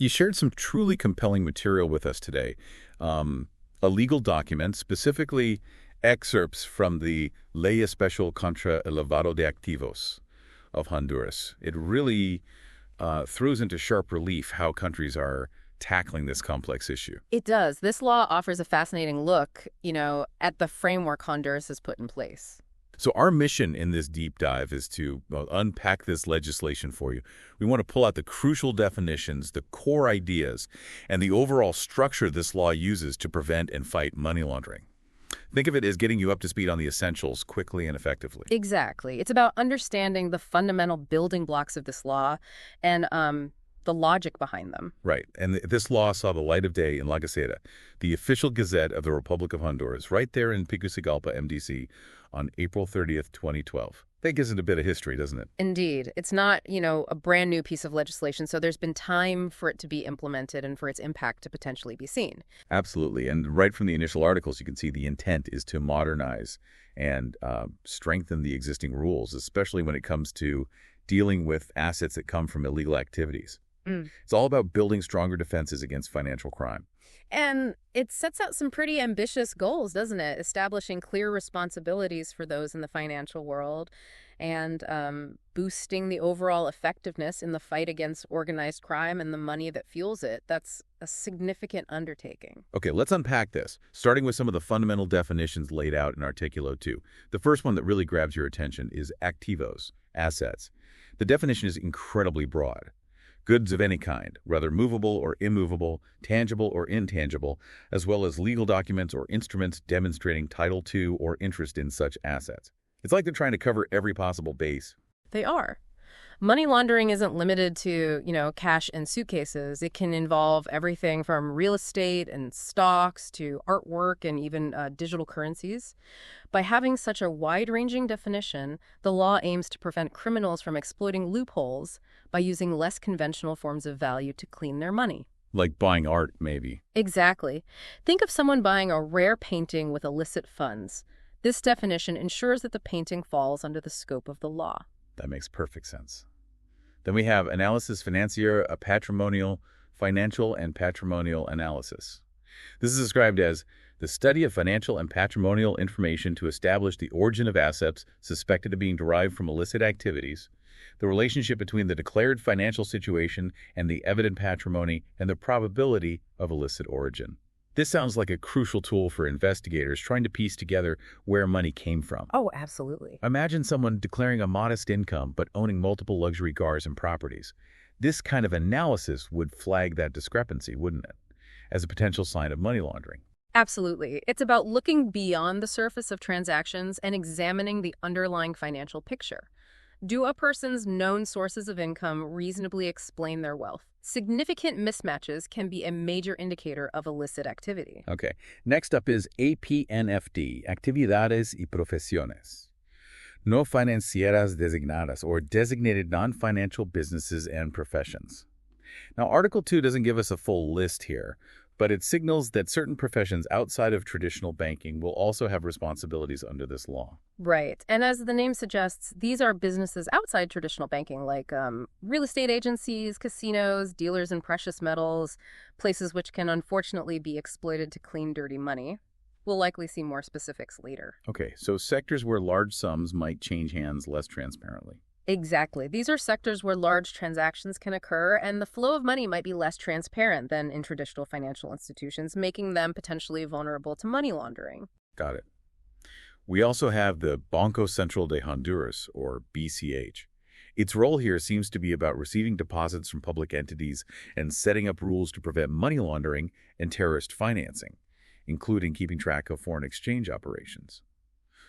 You shared some truly compelling material with us today. A legal document, specifically excerpts from the Ley Especial contra el Lavado de Activos of Honduras. It really throws into sharp relief how countries are tackling this complex issue. It does. This law offers a fascinating look, at the framework Honduras has put in place. So our mission in this deep dive is to unpack this legislation for you. We want to pull out the crucial definitions, the core ideas, and the overall structure this law uses to prevent and fight money laundering. Think of it as getting you up to speed on the essentials quickly and effectively. Exactly. It's about understanding the fundamental building blocks of this law and the logic behind them. Right. And this law saw the light of day in La Gaceta, the official gazette of the Republic of Honduras, right there in Tegucigalpa, MDC, on April 30th, 2012. That gives it a bit of history, doesn't it? Indeed. It's not, a brand new piece of legislation, so there's been time for it to be implemented and for its impact to potentially be seen. Absolutely. And right from the initial articles, you can see the intent is to modernize and strengthen the existing rules, especially when it comes to dealing with assets that come from illegal activities. It's all about building stronger defenses against financial crime. And it sets out some pretty ambitious goals, doesn't it? Establishing clear responsibilities for those in the financial world and boosting the overall effectiveness in the fight against organized crime and the money that fuels it. That's a significant undertaking. Okay, let's unpack this, starting with some of the fundamental definitions laid out in Articulo 2. The first one that really grabs your attention is activos, assets. The definition is incredibly broad. Goods of any kind, whether movable or immovable, tangible or intangible, as well as legal documents or instruments demonstrating title to or interest in such assets. It's like they're trying to cover every possible base. They are. Money laundering isn't limited to, cash and suitcases. It can involve everything from real estate and stocks to artwork and even digital currencies. By having such a wide-ranging definition, the law aims to prevent criminals from exploiting loopholes by using less conventional forms of value to clean their money. Like buying art, maybe. Exactly. Think of someone buying a rare painting with illicit funds. This definition ensures that the painting falls under the scope of the law. That makes perfect sense. Then we have analysis financier, a patrimonial, financial and patrimonial analysis. This is described as the study of financial and patrimonial information to establish the origin of assets suspected of being derived from illicit activities, the relationship between the declared financial situation and the evident patrimony, and the probability of illicit origin. This sounds like a crucial tool for investigators trying to piece together where money came from. Oh, absolutely. Imagine someone declaring a modest income but owning multiple luxury cars and properties. This kind of analysis would flag that discrepancy, wouldn't it, as a potential sign of money laundering? Absolutely. It's about looking beyond the surface of transactions and examining the underlying financial picture. Do a person's known sources of income reasonably explain their wealth? Significant mismatches can be a major indicator of illicit activity. Okay. Next up is APNFD, Actividades y Profesiones. No financieras designadas, or designated non-financial businesses and professions. Now, Article 2 doesn't give us a full list here, but it signals that certain professions outside of traditional banking will also have responsibilities under this law. Right. And as the name suggests, these are businesses outside traditional banking, like real estate agencies, casinos, dealers in precious metals, places which can unfortunately be exploited to clean dirty money. We'll likely see more specifics later. Okay, so sectors where large sums might change hands less transparently. Exactly. These are sectors where large transactions can occur, and the flow of money might be less transparent than in traditional financial institutions, making them potentially vulnerable to money laundering. Got it. We also have the Banco Central de Honduras, or BCH. Its role here seems to be about receiving deposits from public entities and setting up rules to prevent money laundering and terrorist financing, including keeping track of foreign exchange operations.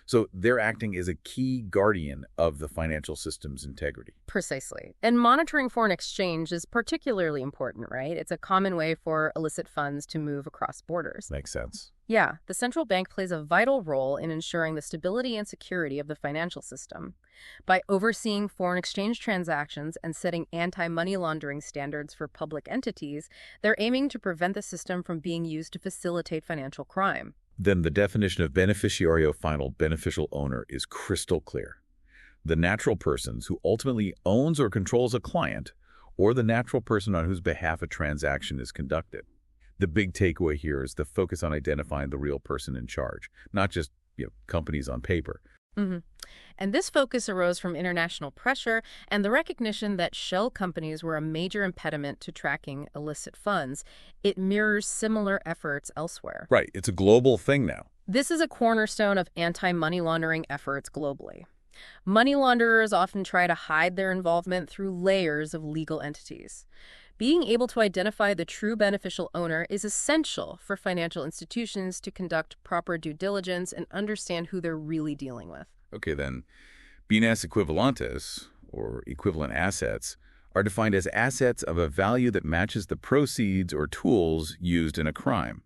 So they're acting as a key guardian of the financial system's integrity. Precisely. And monitoring foreign exchange is particularly important, right? It's a common way for illicit funds to move across borders. Makes sense. Yeah, the central bank plays a vital role in ensuring the stability and security of the financial system. By overseeing foreign exchange transactions and setting anti-money laundering standards for public entities, they're aiming to prevent the system from being used to facilitate financial crime. Then the definition of beneficiario final, beneficial owner, is crystal clear. The natural persons who ultimately owns or controls a client or the natural person on whose behalf a transaction is conducted. The big takeaway here is the focus on identifying the real person in charge, not just companies on paper. Hmm. And this focus arose from international pressure and the recognition that shell companies were a major impediment to tracking illicit funds. It mirrors similar efforts elsewhere. Right. It's a global thing now. This is a cornerstone of anti-money laundering efforts globally. Money launderers often try to hide their involvement through layers of legal entities. Being able to identify the true beneficial owner is essential for financial institutions to conduct proper due diligence and understand who they're really dealing with. Okay, then, bienes equivalentes, or equivalent assets, are defined as assets of a value that matches the proceeds or tools used in a crime.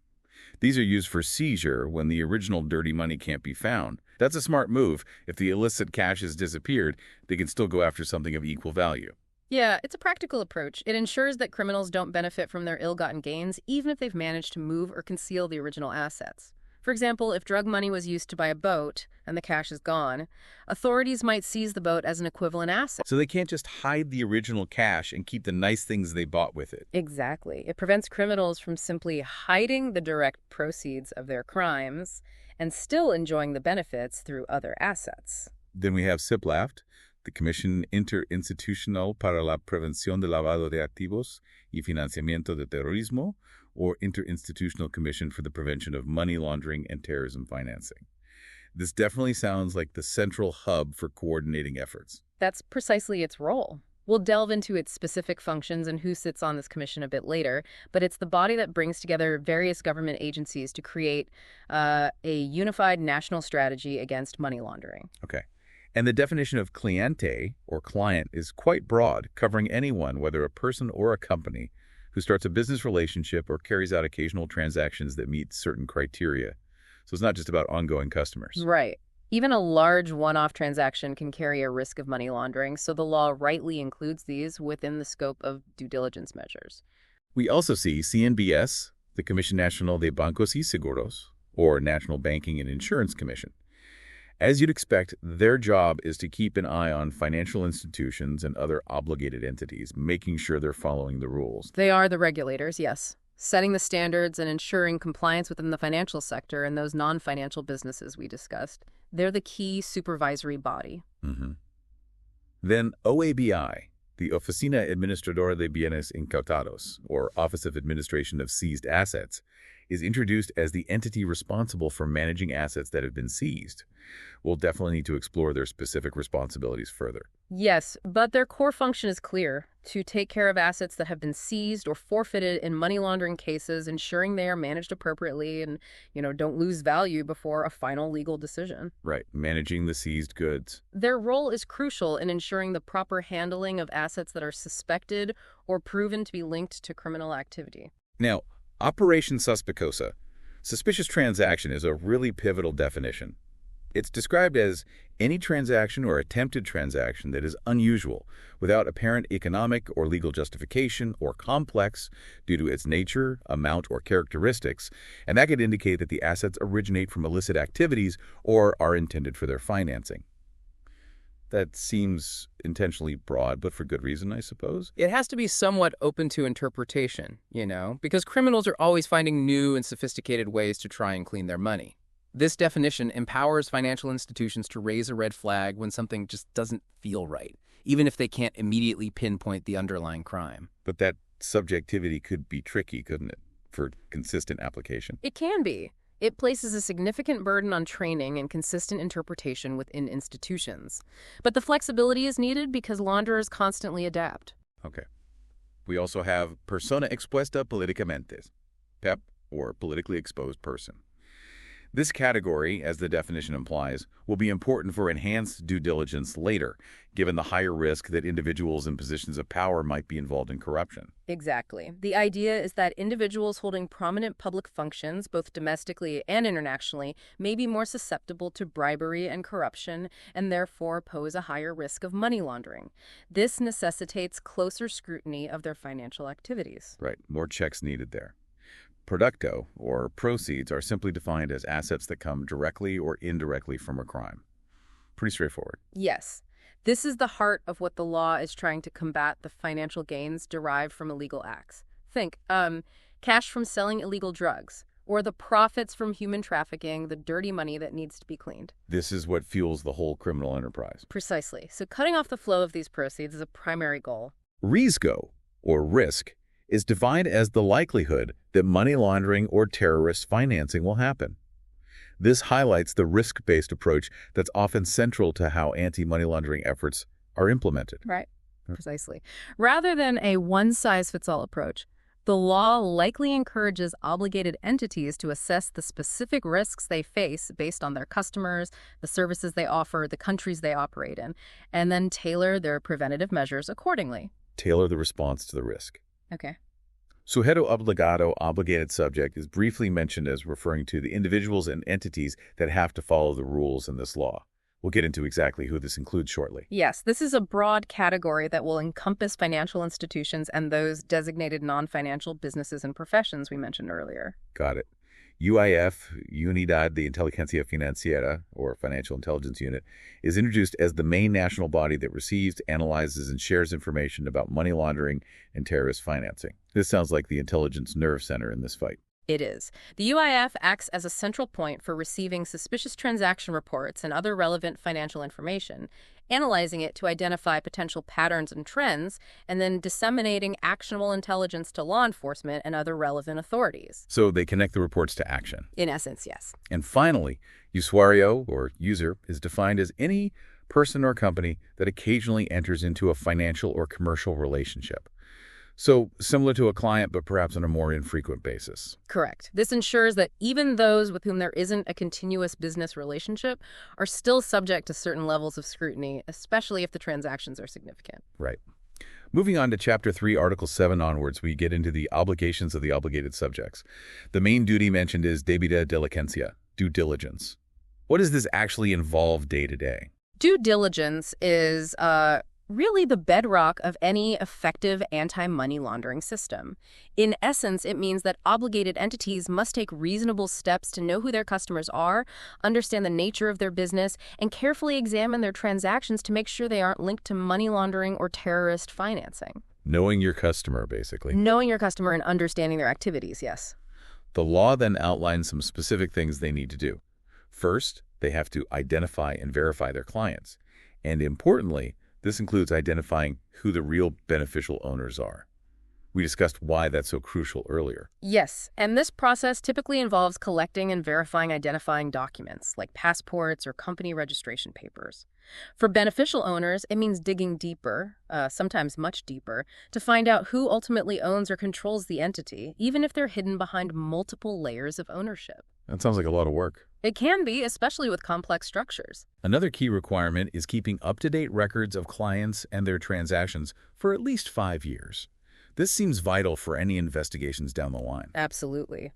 These are used for seizure when the original dirty money can't be found. That's a smart move. If the illicit cash has disappeared, they can still go after something of equal value. Yeah, it's a practical approach. It ensures that criminals don't benefit from their ill-gotten gains, even if they've managed to move or conceal the original assets. For example, if drug money was used to buy a boat and the cash is gone, authorities might seize the boat as an equivalent asset. So they can't just hide the original cash and keep the nice things they bought with it. Exactly. It prevents criminals from simply hiding the direct proceeds of their crimes and still enjoying the benefits through other assets. Then we have CIPLAFT, the Comisión Interinstitucional para la Prevención de Lavado de Activos y Financiamiento de Terrorismo, or Interinstitutional Commission for the Prevention of Money Laundering and Terrorism Financing. This definitely sounds like the central hub for coordinating efforts. That's precisely its role. We'll delve into its specific functions and who sits on this commission a bit later, but it's the body that brings together various government agencies to create a unified national strategy against money laundering. Okay. And the definition of cliente, or client, is quite broad, covering anyone, whether a person or a company, who starts a business relationship or carries out occasional transactions that meet certain criteria. So it's not just about ongoing customers. Right. Even a large one-off transaction can carry a risk of money laundering, so the law rightly includes these within the scope of due diligence measures. We also see CNBS, the Comisión Nacional de Bancos y Seguros, or National Banking and Insurance Commission. As you'd expect, their job is to keep an eye on financial institutions and other obligated entities, making sure they're following the rules. They are the regulators, yes, setting the standards and ensuring compliance within the financial sector and those non-financial businesses we discussed. They're the key supervisory body. Then OABI, the Oficina Administradora de Bienes Incautados, or Office of Administration of Seized Assets, is introduced as the entity responsible for managing assets that have been seized. We'll definitely need to explore their specific responsibilities further. Yes, but their core function is clear: to take care of assets that have been seized or forfeited in money laundering cases, ensuring they are managed appropriately and, don't lose value before a final legal decision. Right, managing the seized goods. Their role is crucial in ensuring the proper handling of assets that are suspected or proven to be linked to criminal activity. Now, Operation Suspicosa, suspicious transaction, is a really pivotal definition. It's described as any transaction or attempted transaction that is unusual, without apparent economic or legal justification, or complex due to its nature, amount, or characteristics, and that could indicate that the assets originate from illicit activities or are intended for their financing. That seems intentionally broad, but for good reason, I suppose. It has to be somewhat open to interpretation, because criminals are always finding new and sophisticated ways to try and clean their money. This definition empowers financial institutions to raise a red flag when something just doesn't feel right, even if they can't immediately pinpoint the underlying crime. But that subjectivity could be tricky, couldn't it, for consistent application? It can be. It places a significant burden on training and consistent interpretation within institutions. But the flexibility is needed because launderers constantly adapt. Okay. We also have persona expuesta políticamente, PEP, or politically exposed person. This category, as the definition implies, will be important for enhanced due diligence later, given the higher risk that individuals in positions of power might be involved in corruption. Exactly. The idea is that individuals holding prominent public functions, both domestically and internationally, may be more susceptible to bribery and corruption and therefore pose a higher risk of money laundering. This necessitates closer scrutiny of their financial activities. Right. More checks needed there. Producto, or proceeds, are simply defined as assets that come directly or indirectly from a crime. Pretty straightforward. Yes. This is the heart of what the law is trying to combat: the financial gains derived from illegal acts. Think, cash from selling illegal drugs, or the profits from human trafficking, the dirty money that needs to be cleaned. This is what fuels the whole criminal enterprise. Precisely. So cutting off the flow of these proceeds is a primary goal. RISCO, or risk, is defined as the likelihood that money laundering or terrorist financing will happen. This highlights the risk-based approach that's often central to how anti-money laundering efforts are implemented. Right. Precisely. Rather than a one-size-fits-all approach, the law likely encourages obligated entities to assess the specific risks they face based on their customers, the services they offer, the countries they operate in, and then tailor their preventative measures accordingly. Tailor the response to the risk. Okay. Sujeto obligado, obligated subject, is briefly mentioned as referring to the individuals and entities that have to follow the rules in this law. We'll get into exactly who this includes shortly. Yes, this is a broad category that will encompass financial institutions and those designated non-financial businesses and professions we mentioned earlier. Got it. UIF, Unidad de Inteligencia Financiera, or Financial Intelligence Unit, is introduced as the main national body that receives, analyzes, and shares information about money laundering and terrorist financing. This sounds like the intelligence nerve center in this fight. It is. The UIF acts as a central point for receiving suspicious transaction reports and other relevant financial information, analyzing it to identify potential patterns and trends, and then disseminating actionable intelligence to law enforcement and other relevant authorities. So they connect the reports to action. In essence, yes. And finally, usuario, or user, is defined as any person or company that occasionally enters into a financial or commercial relationship. So similar to a client, but perhaps on a more infrequent basis. Correct. This ensures that even those with whom there isn't a continuous business relationship are still subject to certain levels of scrutiny, especially if the transactions are significant. Right. Moving on to Chapter 3, Article 7 onwards, we get into the obligations of the obligated subjects. The main duty mentioned is debida diligencia, due diligence. What does this actually involve day to day? Due diligence is really the bedrock of any effective anti-money laundering system. In essence, it means that obligated entities must take reasonable steps to know who their customers are, understand the nature of their business, and carefully examine their transactions to make sure they aren't linked to money laundering or terrorist financing. Knowing your customer, basically. Knowing your customer and understanding their activities, yes. The law then outlines some specific things they need to do. First, they have to identify and verify their clients. And importantly, this includes identifying who the real beneficial owners are. We discussed why that's so crucial earlier. Yes, and this process typically involves collecting and verifying identifying documents, like passports or company registration papers. For beneficial owners, it means digging deeper, sometimes much deeper, to find out who ultimately owns or controls the entity, even if they're hidden behind multiple layers of ownership. That sounds like a lot of work. It can be, especially with complex structures. Another key requirement is keeping up-to-date records of clients and their transactions for at least 5 years. This seems vital for any investigations down the line. Absolutely.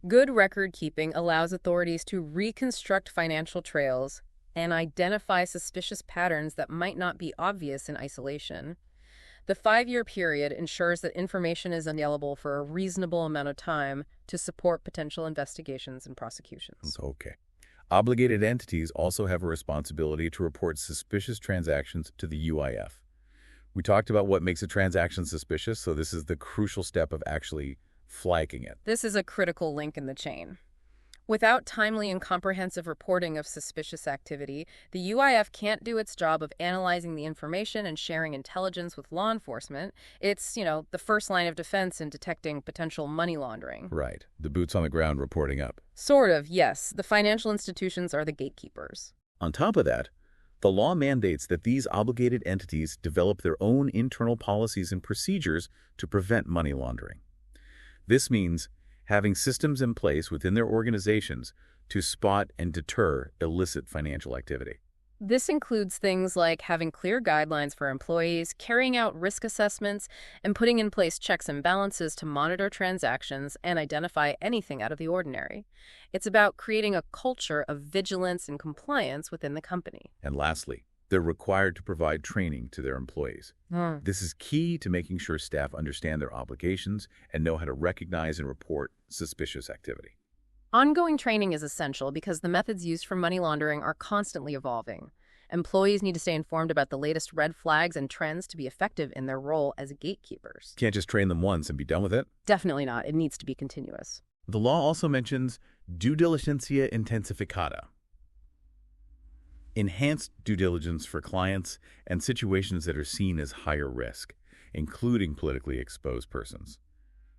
Good record keeping allows authorities to reconstruct financial trails and identify suspicious patterns that might not be obvious in isolation. The 5-year period ensures that information is available for a reasonable amount of time to support potential investigations and prosecutions. Okay. Obligated entities also have a responsibility to report suspicious transactions to the UIF. We talked about what makes a transaction suspicious, so this is the crucial step of actually flagging it. This is a critical link in the chain. Without timely and comprehensive reporting of suspicious activity, the UIF can't do its job of analyzing the information and sharing intelligence with law enforcement. It's, the first line of defense in detecting potential money laundering. Right. The boots on the ground reporting up. Sort of, yes. The financial institutions are the gatekeepers. On top of that, the law mandates that these obligated entities develop their own internal policies and procedures to prevent money laundering. This means having systems in place within their organizations to spot and deter illicit financial activity. This includes things like having clear guidelines for employees, carrying out risk assessments, and putting in place checks and balances to monitor transactions and identify anything out of the ordinary. It's about creating a culture of vigilance and compliance within the company. And lastly, they're required to provide training to their employees. This is key to making sure staff understand their obligations and know how to recognize and report suspicious activity. Ongoing training is essential because the methods used for money laundering are constantly evolving. Employees need to stay informed about the latest red flags and trends to be effective in their role as gatekeepers. Can't just train them once and be done with it. Definitely not. It needs to be continuous. The law also mentions due diligencia intensificada, enhanced due diligence for clients and situations that are seen as higher risk, including politically exposed persons.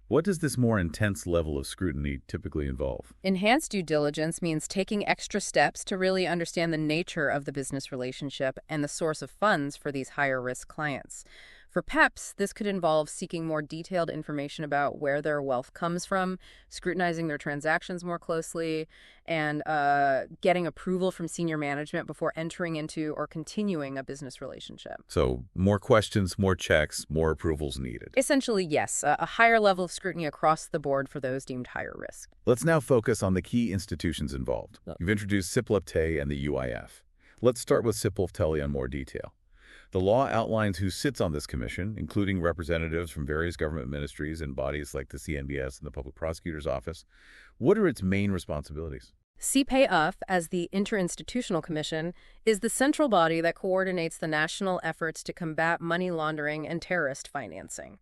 What does this more intense level of scrutiny typically involve? Enhanced due diligence means taking extra steps to really understand the nature of the business relationship and the source of funds for these higher risk clients. For PEPs, this could involve seeking more detailed information about where their wealth comes from, scrutinizing their transactions more closely, and getting approval from senior management before entering into or continuing a business relationship. So more questions, more checks, more approvals needed. Essentially, yes, a higher level of scrutiny across the board for those deemed higher risk. Let's now focus on the key institutions involved. You've introduced SIPLEPTE and the UIF. Let's start with SIPLEPTE in more detail. The law outlines who sits on this commission, including representatives from various government ministries and bodies like the CNBS and the Public Prosecutor's Office. What are its main responsibilities? CPAF, as the Interinstitutional Commission, is the central body that coordinates the national efforts to combat money laundering and terrorist financing.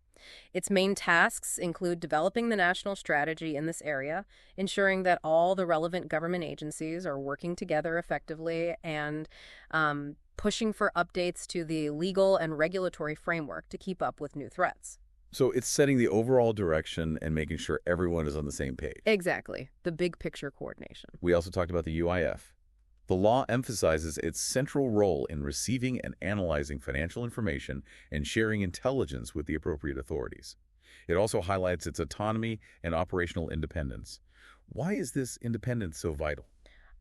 Its main tasks include developing the national strategy in this area, ensuring that all the relevant government agencies are working together effectively, and pushing for updates to the legal and regulatory framework to keep up with new threats. So it's setting the overall direction and making sure everyone is on the same page. Exactly. The big picture coordination. We also talked about the UIF. The law emphasizes its central role in receiving and analyzing financial information and sharing intelligence with the appropriate authorities. It also highlights its autonomy and operational independence. Why is this independence so vital?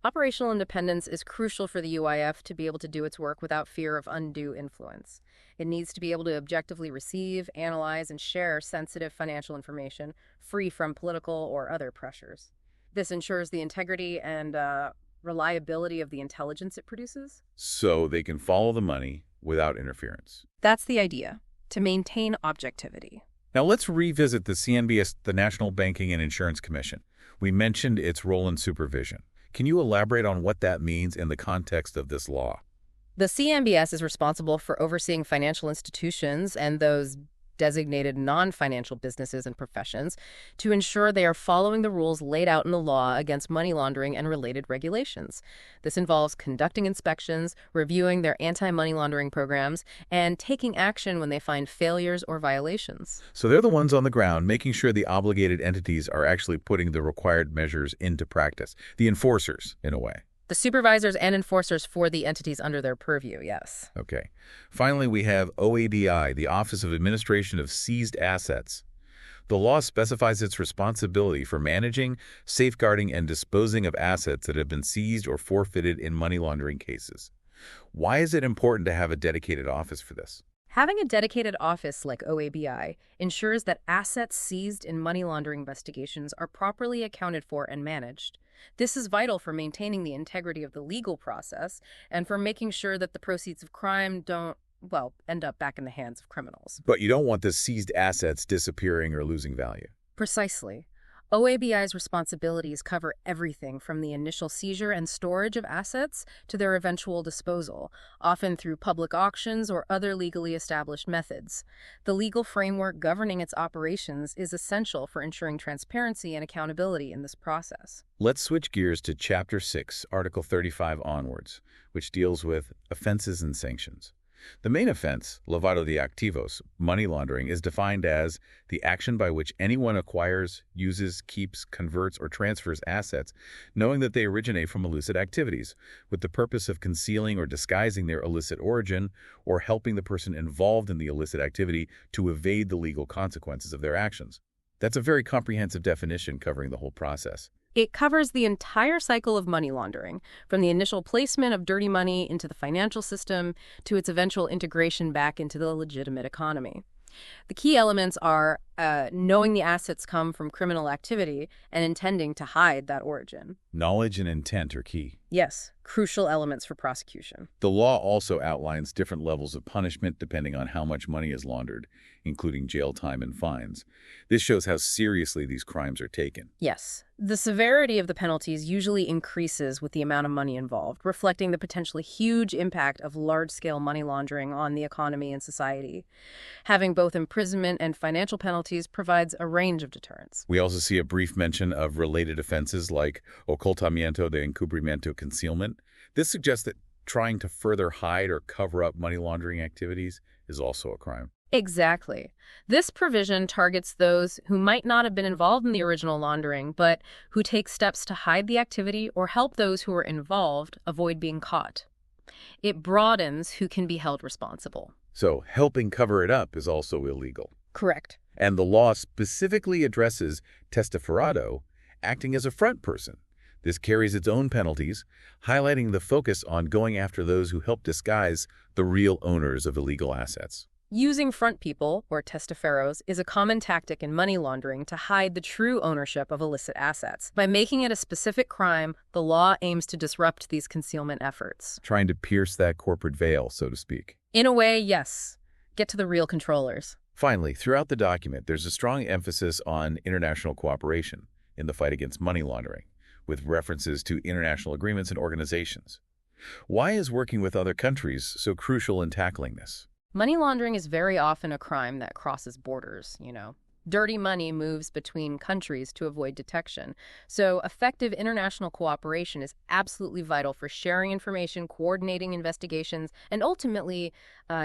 Operational independence is crucial for the UIF to be able to do its work without fear of undue influence. It needs to be able to objectively receive, analyze, and share sensitive financial information free from political or other pressures. This ensures the integrity and reliability of the intelligence it produces. So they can follow the money without interference. That's the idea, to maintain objectivity. Now let's revisit the CNBS, the National Banking and Insurance Commission. We mentioned its role in supervision. Can you elaborate on what that means in the context of this law? The CNBS is responsible for overseeing financial institutions and those designated non-financial businesses and professions to ensure they are following the rules laid out in the law against money laundering and related regulations. This involves conducting inspections, reviewing their anti-money laundering programs, and taking action when they find failures or violations. So they're the ones on the ground making sure the obligated entities are actually putting the required measures into practice. The enforcers, in a way. The supervisors and enforcers for the entities under their purview, yes. Okay. Finally, we have OADI, the Office of Administration of Seized Assets. The law specifies its responsibility for managing, safeguarding, and disposing of assets that have been seized or forfeited in money laundering cases. Why is it important to have a dedicated office for this? Having a dedicated office like OABI ensures that assets seized in money laundering investigations are properly accounted for and managed. This is vital for maintaining the integrity of the legal process and for making sure that the proceeds of crime don't, end up back in the hands of criminals. But you don't want the seized assets disappearing or losing value. Precisely. OABI's responsibilities cover everything from the initial seizure and storage of assets to their eventual disposal, often through public auctions or other legally established methods. The legal framework governing its operations is essential for ensuring transparency and accountability in this process. Let's switch gears to Chapter 6, Article 35 onwards, which deals with offenses and sanctions. The main offense, lavado de activos, money laundering, is defined as the action by which anyone acquires, uses, keeps, converts, or transfers assets, knowing that they originate from illicit activities, with the purpose of concealing or disguising their illicit origin, or helping the person involved in the illicit activity to evade the legal consequences of their actions. That's a very comprehensive definition covering the whole process. It covers the entire cycle of money laundering, from the initial placement of dirty money into the financial system to its eventual integration back into the legitimate economy. The key elements are knowing the assets come from criminal activity and intending to hide that origin. Knowledge and intent are key. Yes, crucial elements for prosecution. The law also outlines different levels of punishment depending on how much money is laundered, including jail time and fines. This shows how seriously these crimes are taken. Yes. The severity of the penalties usually increases with the amount of money involved, reflecting the potentially huge impact of large-scale money laundering on the economy and society. Having both imprisonment and financial penalties provides a range of deterrents. We also see a brief mention of related offenses like ocultamiento de encubrimiento concealment. This suggests that trying to further hide or cover up money laundering activities is also a crime. Exactly. This provision targets those who might not have been involved in the original laundering, but who take steps to hide the activity or help those who are involved avoid being caught. It broadens who can be held responsible. So helping cover it up is also illegal. Correct. And the law specifically addresses testaferrado, acting as a front person. This carries its own penalties, highlighting the focus on going after those who help disguise the real owners of illegal assets. Using front people, or testaferros, is a common tactic in money laundering to hide the true ownership of illicit assets. By making it a specific crime, the law aims to disrupt these concealment efforts. Trying to pierce that corporate veil, so to speak. In a way, yes. Get to the real controllers. Finally, throughout the document, there's a strong emphasis on international cooperation in the fight against money laundering, with references to international agreements and organizations. Why is working with other countries so crucial in tackling this? Money laundering is very often a crime that crosses borders, Dirty money moves between countries to avoid detection. So effective international cooperation is absolutely vital for sharing information, coordinating investigations, and ultimately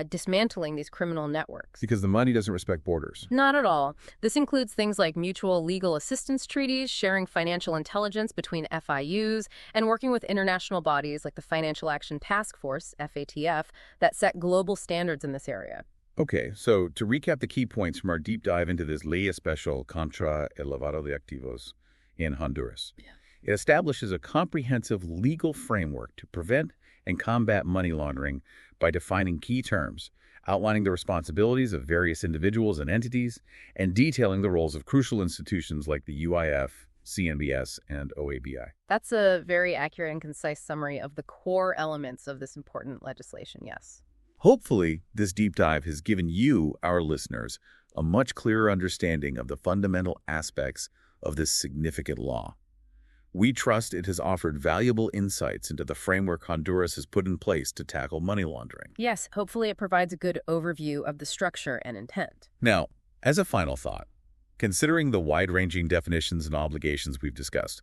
dismantling these criminal networks. Because the money doesn't respect borders. Not at all. This includes things like mutual legal assistance treaties, sharing financial intelligence between FIUs, and working with international bodies like the Financial Action Task Force, FATF, that set global standards in this area. Okay, so to recap the key points from our deep dive into this Ley Especial contra el lavado de activos in Honduras. It establishes a comprehensive legal framework to prevent and combat money laundering by defining key terms, outlining the responsibilities of various individuals and entities, and detailing the roles of crucial institutions like the UIF, CNBS, and OABI. That's a very accurate and concise summary of the core elements of this important legislation, yes. Hopefully, this deep dive has given you, our listeners, a much clearer understanding of the fundamental aspects of this significant law. We trust it has offered valuable insights into the framework Honduras has put in place to tackle money laundering. Yes, hopefully it provides a good overview of the structure and intent. Now, as a final thought, considering the wide-ranging definitions and obligations we've discussed,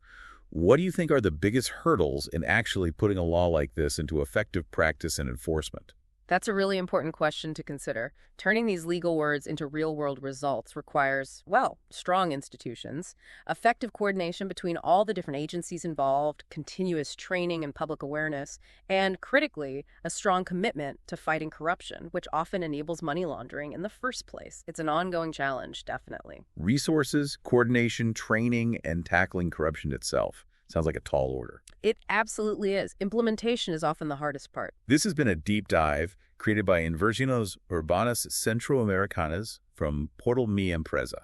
what do you think are the biggest hurdles in actually putting a law like this into effective practice and enforcement? That's a really important question to consider. Turning these legal words into real-world results requires, strong institutions, effective coordination between all the different agencies involved, continuous training and public awareness, and, critically, a strong commitment to fighting corruption, which often enables money laundering in the first place. It's an ongoing challenge, definitely. Resources, coordination, training, and tackling corruption itself. Sounds like a tall order. It absolutely is. Implementation is often the hardest part. This has been a deep dive created by Inversiones Urbanas Centroamericanas from Portal Mi Empresa.